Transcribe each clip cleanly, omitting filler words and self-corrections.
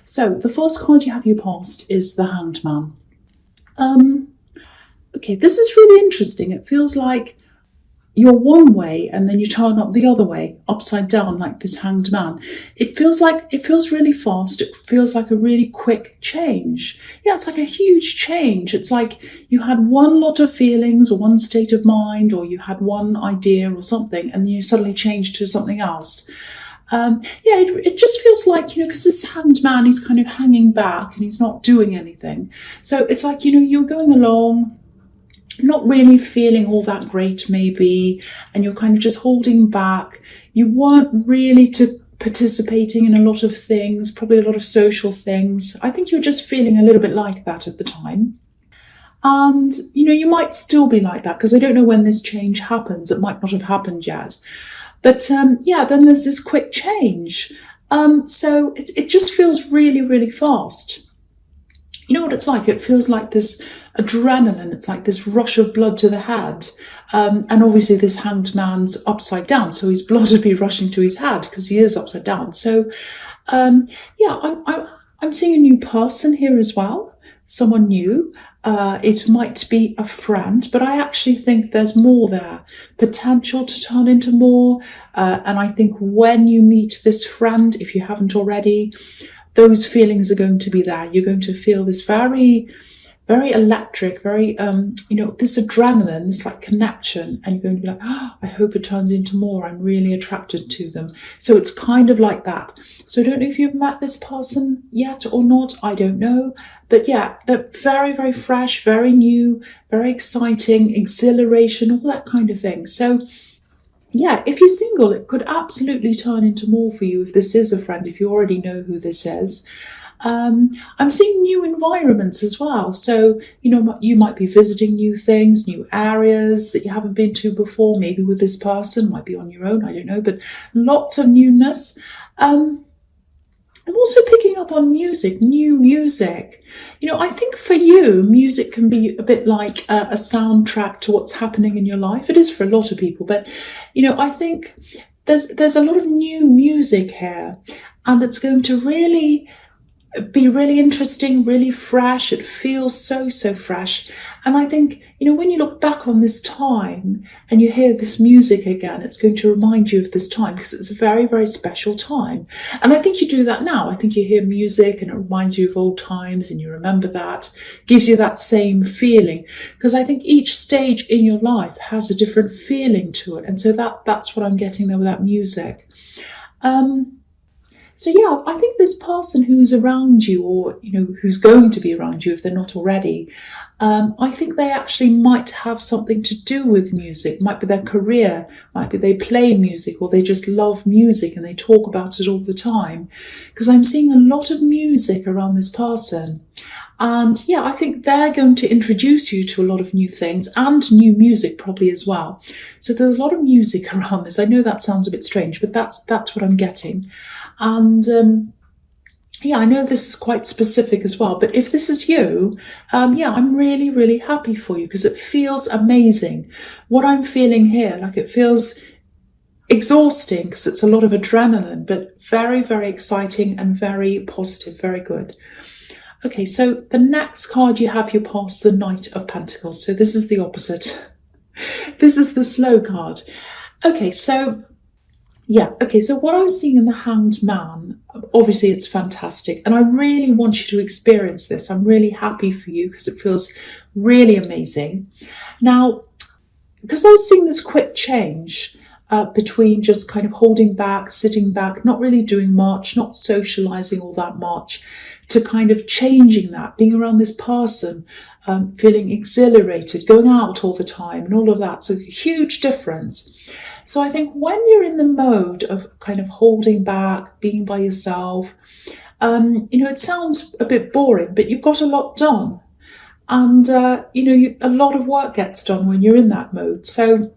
So the first card you have your past is the Hanged Man. Okay, this is really interesting. It feels like you're one way and then you turn up the other way, upside down, like this Hanged Man. It feels really fast. It feels like a really quick change. Yeah, it's like a huge change. It's like you had one lot of feelings or one state of mind, or you had one idea or something, and then you suddenly changed to something else. It just feels like, because this Hanged Man, he's kind of hanging back and he's not doing anything. So it's like, you're going along, not really feeling all that great maybe, and you're kind of just holding back. You weren't really participating in a lot of things, probably a lot of social things. I think you're just feeling a little bit like that at the time. And, you might still be like that, because I don't know when this change happens. It might not have happened yet. But then there's this quick change. So it just feels really, really fast. You know what it's like? It feels like this adrenaline. It's like this rush of blood to the head. And obviously this Hanged Man's upside down, so his blood would be rushing to his head because he is upside down. So, I'm seeing a new person here as well, someone new. It might be a friend, but I actually think there's more there, potential to turn into more. And I think when you meet this friend, if you haven't already, those feelings are going to be there. You're going to feel this very, very electric, very, this adrenaline, this like connection, and you're going to be like, oh, I hope it turns into more. I'm really attracted to them. So it's kind of like that. So I don't know if you've met this person yet or not. I don't know. But yeah, they're very, very fresh, very new, very exciting, exhilaration, all that kind of thing. So yeah, if you're single, it could absolutely turn into more for you if this is a friend, if you already know who this is. I'm seeing new environments as well. So, you might be visiting new things, new areas that you haven't been to before, maybe with this person, might be on your own, I don't know, but lots of newness. I'm also picking up on music, new music. I think for you, music can be a bit like a soundtrack to what's happening in your life. It is for a lot of people, but, I think there's a lot of new music here, and it's going to really be really interesting, really fresh. It feels so, so fresh. And I think, when you look back on this time and you hear this music again, it's going to remind you of this time because it's a very, very special time. And I think you do that now. I think you hear music and it reminds you of old times and you remember that, gives you that same feeling. Because I think each stage in your life has a different feeling to it. And so that's what I'm getting there with that music. So yeah, I think this person who's around you, or who's going to be around you if they're not already, I think they actually might have something to do with music. Might be their career, might be they play music, or they just love music and they talk about it all the time. Because I'm seeing a lot of music around this person. And yeah, I think they're going to introduce you to a lot of new things and new music probably as well. So there's a lot of music around this. I know that sounds a bit strange, but that's what I'm getting. And I know this is quite specific as well, but if this is you, I'm really, really happy for you because it feels amazing. What I'm feeling here, like it feels exhausting because it's a lot of adrenaline, but very, very exciting and very positive, very good. Okay, so the next card you have, you pass the Knight of Pentacles. So this is the opposite. This is the slow card. Okay, so what I was seeing in the Hanged Man, obviously it's fantastic. And I really want you to experience this. I'm really happy for you because it feels really amazing. Now, because I was seeing this quick change between just kind of holding back, sitting back, not really doing much, not socializing all that much, to kind of changing that, being around this person, feeling exhilarated, going out all the time and all of that. So a huge difference. So I think when you're in the mode of kind of holding back, being by yourself, it sounds a bit boring, but you've got a lot done. And, a lot of work gets done when you're in that mode. So,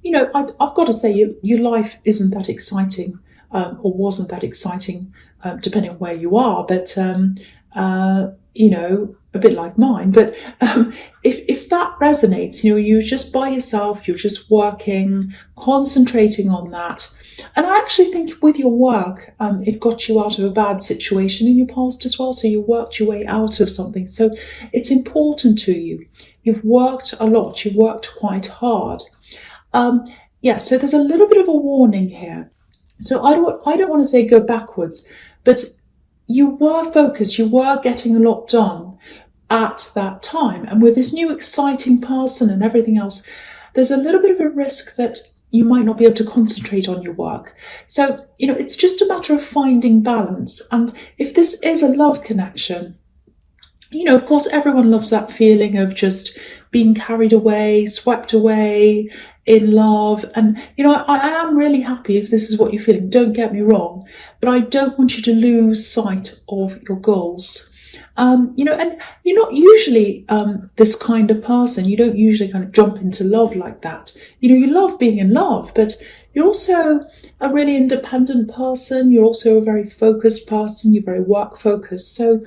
I've got to say your life isn't that exciting or wasn't that exciting, depending on where you are. But, a bit like mine, but if that resonates, you're just by yourself, you're just working, concentrating on that. And I actually think with your work, it got you out of a bad situation in your past as well. So you worked your way out of something. So it's important to you. You've worked a lot. You've worked quite hard. So there's a little bit of a warning here. So I don't want to say go backwards, but you were focused. You were getting a lot done at that time. And with this new exciting person and everything else, there's a little bit of a risk that you might not be able to concentrate on your work. So, it's just a matter of finding balance. And if this is a love connection, of course, everyone loves that feeling of just being carried away, swept away in love. And, I am really happy if this is what you're feeling. Don't get me wrong, but I don't want you to lose sight of your goals. And you're not usually this kind of person. You don't usually kind of jump into love like that. You love being in love, but you're also a really independent person. You're also a very focused person. You're very work focused. So,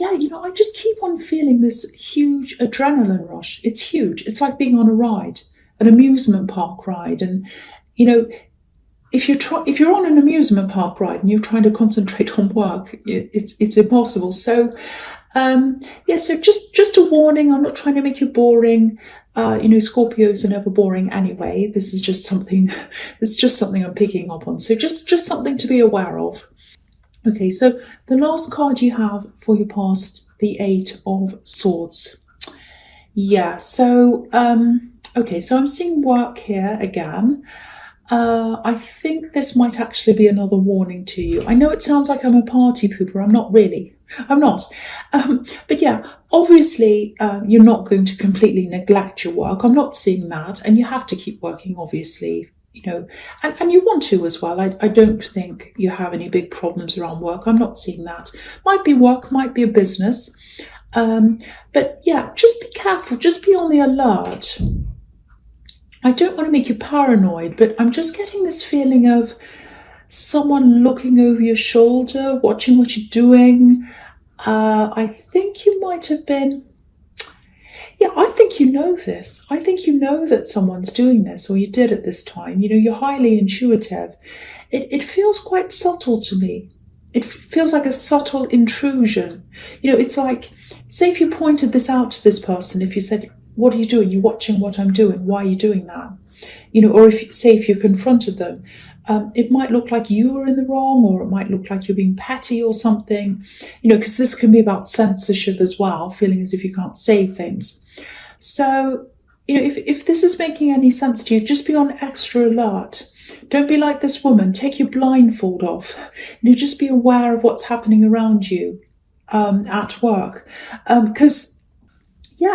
I just keep on feeling this huge adrenaline rush. It's huge. It's like being on a ride, an amusement park ride. And, if you're on an amusement park ride and you're trying to concentrate on work, it's impossible. So, so just a warning. I'm not trying to make you boring. Scorpios are never boring anyway. This is just something. It's just something I'm picking up on. So just something to be aware of. Okay, so the last card you have for your past, the Eight of Swords. Yeah. So so I'm seeing work here again. I think this might actually be another warning to you. I know it sounds like I'm a party pooper. I'm not really. I'm not. But yeah, obviously, you're not going to completely neglect your work. I'm not seeing that. And you have to keep working, obviously, and you want to as well. I don't think you have any big problems around work. I'm not seeing that. Might be work, might be a business. But yeah, just be careful. Just be on the alert. I don't want to make you paranoid, but I'm just getting this feeling of someone looking over your shoulder, watching what you're doing. I think you might have been... Yeah, I think you know this. I think you know that someone's doing this, or you did at this time. You're highly intuitive. It feels quite subtle to me. It feels like a subtle intrusion. It's like, say if you pointed this out to this person, if you said, what are you doing? You're watching what I'm doing. Why are you doing that? Or if you confronted them, it might look like you were in the wrong, or it might look like you're being petty or something, because this can be about censorship as well, feeling as if you can't say things. So, if this is making any sense to you, just be on extra alert. Don't be like this woman. Take your blindfold off. Just be aware of what's happening around you at work. Because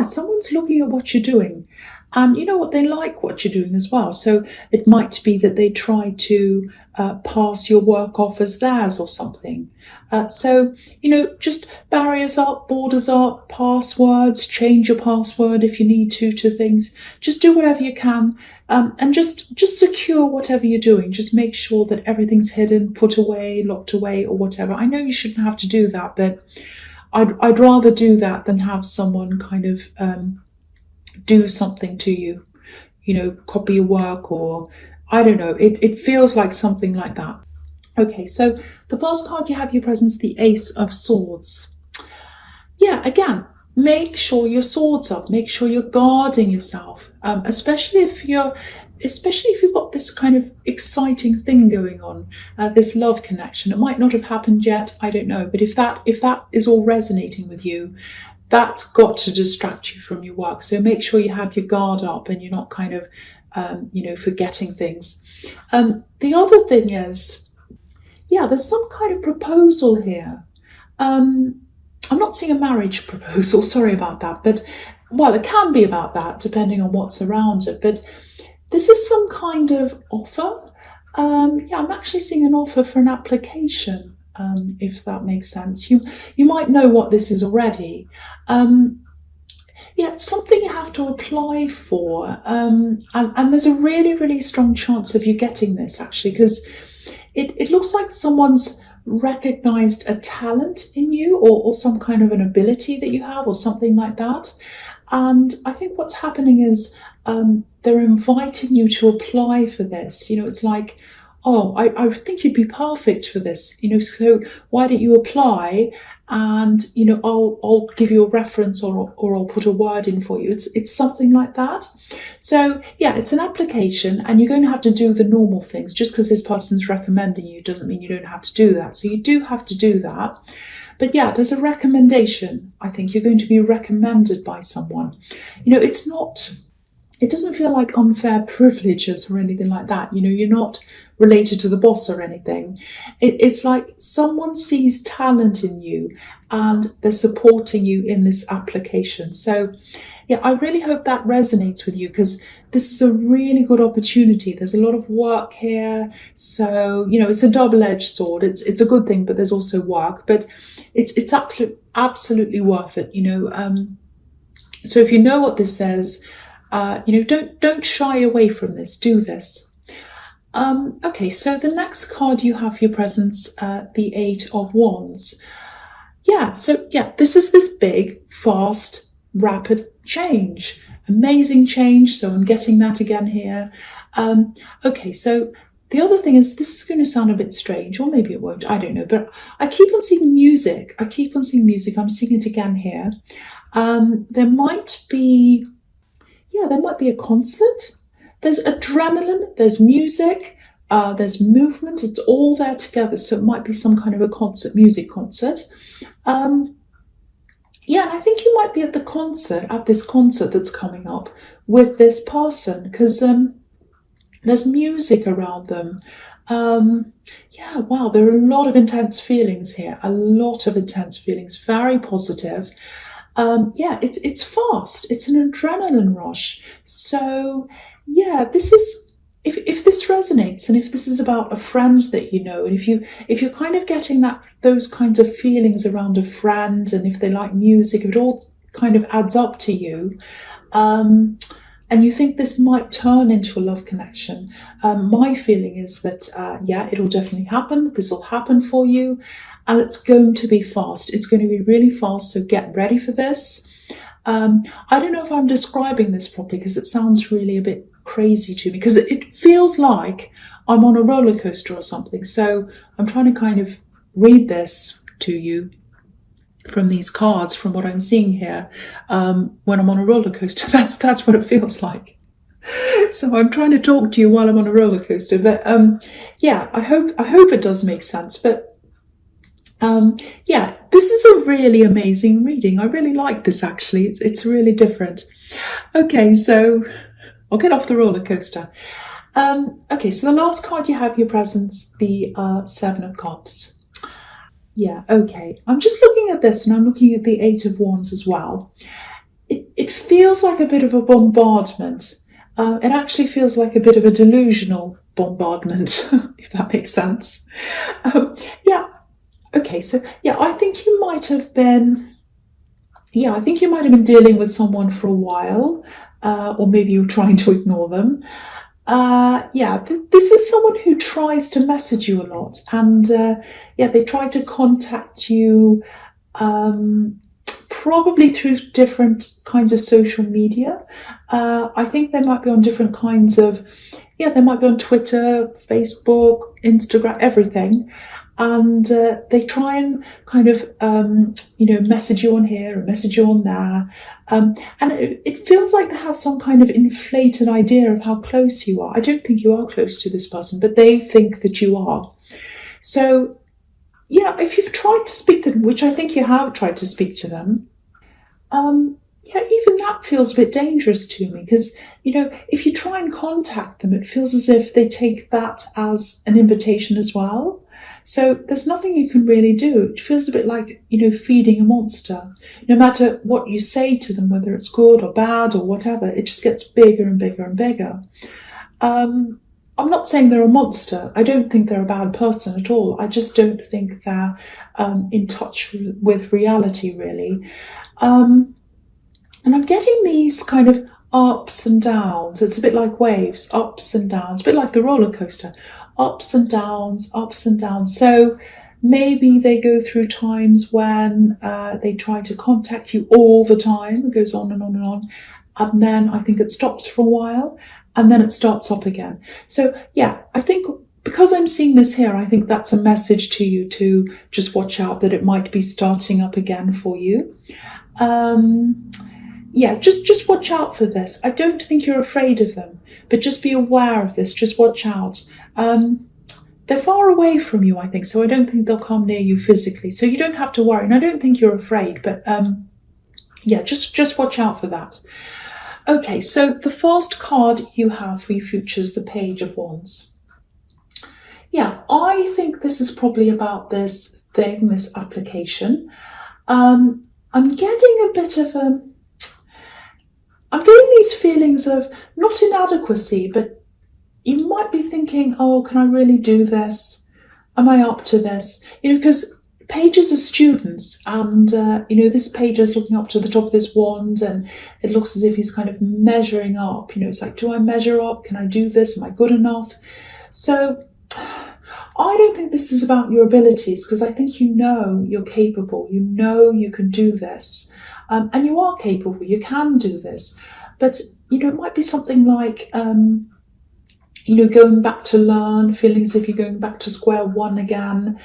someone's looking at what you're doing, and they like what you're doing as well. So it might be that they try to pass your work off as theirs or something. So just barriers up, borders up, passwords, change your password if you need to things. Just do whatever you can, and just secure whatever you're doing. Just make sure that everything's hidden, put away, locked away, or whatever. I know you shouldn't have to do that, but I'd rather do that than have someone kind of do something to you, copy your work, or I don't know. It feels like something like that. Okay, so the first card you have your presence, the Ace of Swords. Yeah, again, make sure your sword's up. Make sure you're guarding yourself, especially if you've got this kind of exciting thing going on, this love connection. It might not have happened yet, I don't know. But if that is all resonating with you, that's got to distract you from your work. So make sure you have your guard up and you're not kind of, forgetting things. The other thing is, there's some kind of proposal here. I'm not seeing a marriage proposal, sorry about that. But, well, it can be about that depending on what's around it. But this is some kind of offer. I'm actually seeing an offer for an application, if that makes sense. You might know what this is already. It's something you have to apply for. And there's a really, really strong chance of you getting this, actually, because it looks like someone's recognized a talent in you, or some kind of an ability that you have or something like that. And I think what's happening is they're inviting you to apply for this. It's like, oh, I think you'd be perfect for this, so why don't you apply? And I'll give you a reference, or I'll put a word in for you. It's something like that. So yeah, it's an application, and you're going to have to do the normal things. Just because this person's recommending you doesn't mean you don't have to do that. So you do have to do that. But yeah, there's a recommendation. I think you're going to be recommended by someone. It doesn't feel like unfair privileges or anything like that. You're not related to the boss or anything. It's like someone sees talent in you and they're supporting you in this application. So yeah, I really hope that resonates with you, because this is a really good opportunity. There's a lot of work here. So, it's a double-edged sword. It's a good thing, but there's also work. But it's absolutely worth it, So if you know what this says, don't shy away from this. Do this. Okay, so the next card you have for your presence, the Eight of Wands. Yeah, so yeah, this is this big, fast, rapid change. Amazing change. So I'm getting that again here. Okay, so the other thing is, this is going to sound a bit strange, or maybe it won't, I don't know, but I keep on seeing music. I'm seeing it again here. There might be a concert. There's adrenaline, there's music, there's movement. It's all there together. So it might be some kind of a concert, music concert. Yeah, and I think you might be at this concert that's coming up with this person, because there's music around them. Yeah, wow, there are a lot of intense feelings here. Very positive. Yeah, it's fast. It's an adrenaline rush. So yeah, this is, if this resonates, and if this is about a friend that you know, and if you're kind of getting those kinds of feelings around a friend, and if they like music, if it all kind of adds up to you, and you think this might turn into a love connection, my feeling is that yeah, it'll definitely happen. This will happen for you, and it's going to be fast. It's going to be really fast. So get ready for this. I don't know if I'm describing this properly, because it sounds really a bit crazy to me, because it feels like I'm on a roller coaster or something. So I'm trying to kind of read this to you from these cards, from what I'm seeing here. When I'm on a roller coaster, that's what it feels like. So I'm trying to talk to you while I'm on a roller coaster. But yeah, I hope it does make sense. But yeah, this is a really amazing reading. I really like this, actually. It's really different. Okay, so I'll get off the roller coaster. Okay, so the last card you have your presence, the Seven of Cups. Yeah, okay. I'm just looking at this, and I'm looking at the Eight of Wands as well. It feels like a bit of a bombardment. It actually feels like a bit of a delusional bombardment, if that makes sense. Yeah. Okay, so yeah, I think you might have been dealing with someone for a while, or maybe you're trying to ignore them. Yeah, this is someone who tries to message you a lot, and yeah, they try to contact you, probably through different kinds of social media. I think they might be on different kinds of, they might be on Twitter, Facebook, Instagram, everything. And they try and kind of, message you on here and message you on there. And it feels like they have some kind of inflated idea of how close you are. I don't think you are close to this person, but they think that you are. So, yeah, if you've tried to speak to them, which I think you have tried to speak to them, yeah, even that feels a bit dangerous to me, because, if you try and contact them, it feels as if they take that as an invitation as well. So there's nothing you can really do. It feels a bit like, feeding a monster. No matter what you say to them, whether it's good or bad or whatever, it just gets bigger and bigger and bigger. I'm not saying they're a monster. I don't think they're a bad person at all. I just don't think they're in touch with reality, really. And I'm getting these kind of ups and downs. It's a bit like waves, ups and downs, a bit like the roller coaster. Ups and downs, ups and downs. So Maybe they go through times when they try to contact you all the time. It goes on and on and on. And then I think it stops for a while and then it starts up again. So yeah, I think because I'm seeing this here, I think that's a message to you to just watch out that it might be starting up again for you. Yeah, just watch out for this. I don't think you're afraid of them, but just be aware of this. Just watch out. They're far away from you, I think, so I don't think they'll come near you physically. So you don't have to worry. And I don't think you're afraid, but yeah, just watch out for that. Okay, so the first card you have for your future is the Page of Wands. Yeah, I think this is probably about this thing, this application. I'm getting a bit of I'm getting these feelings of not inadequacy, but you might be thinking, oh, can I really do this? Am I up to this? Because pages are students and, this page is looking up to the top of this wand and it looks as if he's kind of measuring up. It's like, do I measure up? Can I do this? Am I good enough? So I don't think this is about your abilities because I think you're capable. You can do this. And you are capable. You can do this. But, it might be something like, going back to learn, feeling as if you're going back to square one again.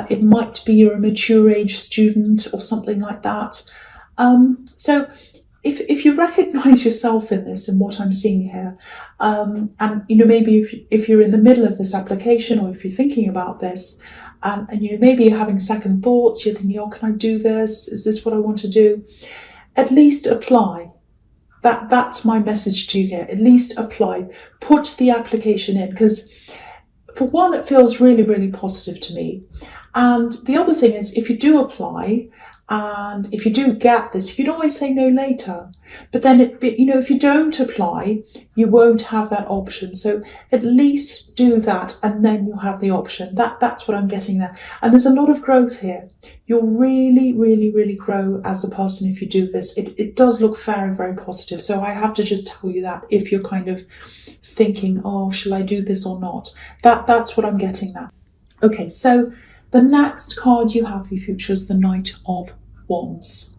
It might be you're a mature age student or something like that. So if you recognise yourself in this and what I'm seeing here, and maybe if you're in the middle of this application or if you're thinking about this, and maybe you're having second thoughts, you're thinking, oh, can I do this? Is this what I want to do? At least apply. That's my message to you here. At least apply. Put the application in because for one, it feels really, really positive to me. And the other thing is if you do apply and if you do get this, you can always say no later. But then, if you don't apply, you won't have that option. So at least do that and then you have the option. That's what I'm getting there. And there's a lot of growth here. You'll really, really, really grow as a person if you do this. It does look very, very positive. So I have to just tell you that if you're kind of thinking, oh, shall I do this or not? That's what I'm getting there. Okay, so the next card you have for your future is the Knight of Wands.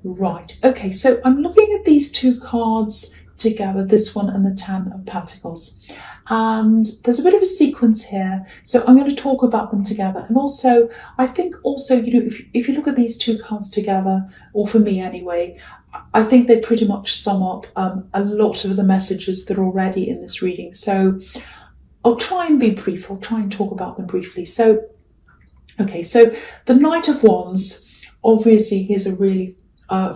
Right, okay, so I'm looking at these two cards together, this one and the Ten of Pentacles. And there's a bit of a sequence here, so I'm going to talk about them together. And also, I think also, if you look at these two cards together, or for me anyway, I think they pretty much sum up a lot of the messages that are already in this reading. So I'll try and be brief, I'll try and talk about them briefly. So, okay, so the Knight of Wands, obviously he's a really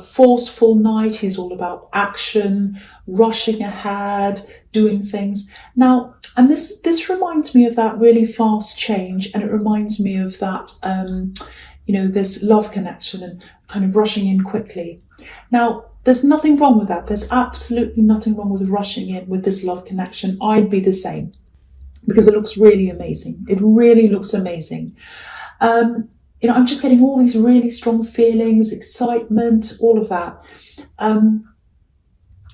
forceful knight. He's all about action, rushing ahead, doing things. Now, and this reminds me of that really fast change, and it reminds me of that, this love connection and kind of rushing in quickly. Now, there's nothing wrong with that. There's absolutely nothing wrong with rushing in with this love connection. I'd be the same because it looks really amazing. It really looks amazing. I'm just getting all these really strong feelings, excitement, all of that.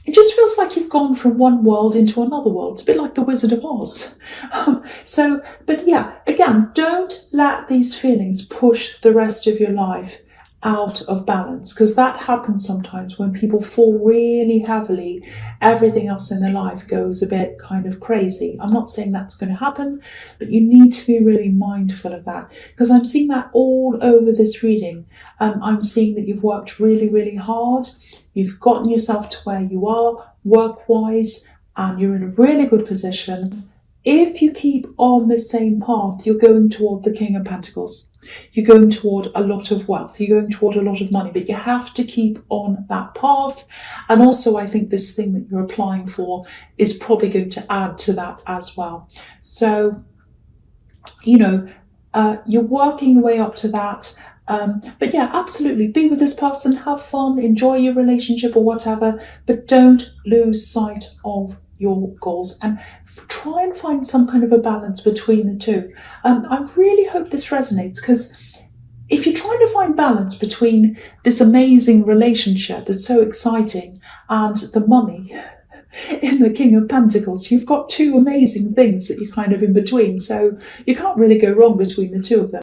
It just feels like you've gone from one world into another world. It's a bit like the Wizard of Oz. But yeah, again, don't let these feelings push the rest of your life out of balance, because that happens sometimes when people fall really heavily. Everything else in their life goes a bit kind of crazy. I'm not saying that's going to happen, but you need to be really mindful of that, because I'm seeing that all over this reading. I'm seeing that you've worked really, really hard. You've gotten yourself to where you are work-wise, and you're in a really good position. If you keep on the same path, you're going toward the King of Pentacles. You're going toward a lot of wealth. You're going toward a lot of money, but you have to keep on that path. And also, I think this thing that you're applying for is probably going to add to that as well. So, you're working your way up to that. But yeah, absolutely. Be with this person, have fun, enjoy your relationship or whatever, but don't lose sight of your goals and try and find some kind of a balance between the two. I really hope this resonates, because if you're trying to find balance between this amazing relationship that's so exciting and the money in the King of Pentacles, you've got two amazing things that you're kind of in between. So you can't really go wrong between the two of them.